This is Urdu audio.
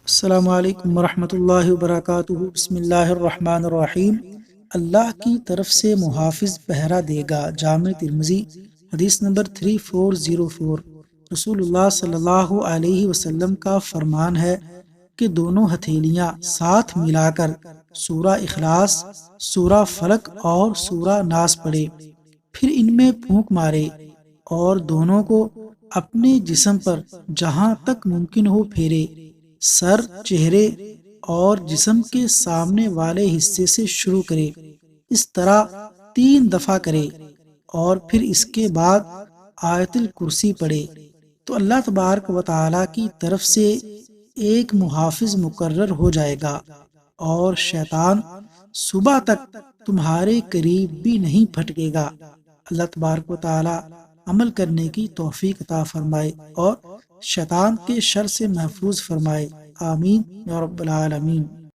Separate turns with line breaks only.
السلام علیکم ورحمۃ اللہ وبرکاتہ۔ بسم اللہ الرحمن الرحیم۔ اللہ کی طرف سے محافظ پہرا دے گا۔ جامع ترمذی حدیث نمبر 3404۔ رسول اللہ صلی اللہ علیہ وسلم کا فرمان ہے کہ دونوں ہتھیلیاں ساتھ ملا کر سورہ اخلاص، سورہ فلق اور سورہ ناس پڑھے، پھر ان میں پھونک مارے اور دونوں کو اپنے جسم پر جہاں تک ممکن ہو پھیرے، سر، چہرے اور جسم کے سامنے والے حصے سے شروع کرے، اس طرح 3 دفعہ کرے اور پھر اس کے بعد آیت الکرسی پڑھے تو اللہ تبارک و تعالی کی طرف سے ایک محافظ مقرر ہو جائے گا اور شیطان صبح تک تمہارے قریب بھی نہیں پھٹکے گا۔ اللہ تبارک و تعالی عمل کرنے کی توفیق عطا فرمائے اور شیطان کے شر سے محفوظ فرمائے۔ آمین یا رب العالمین۔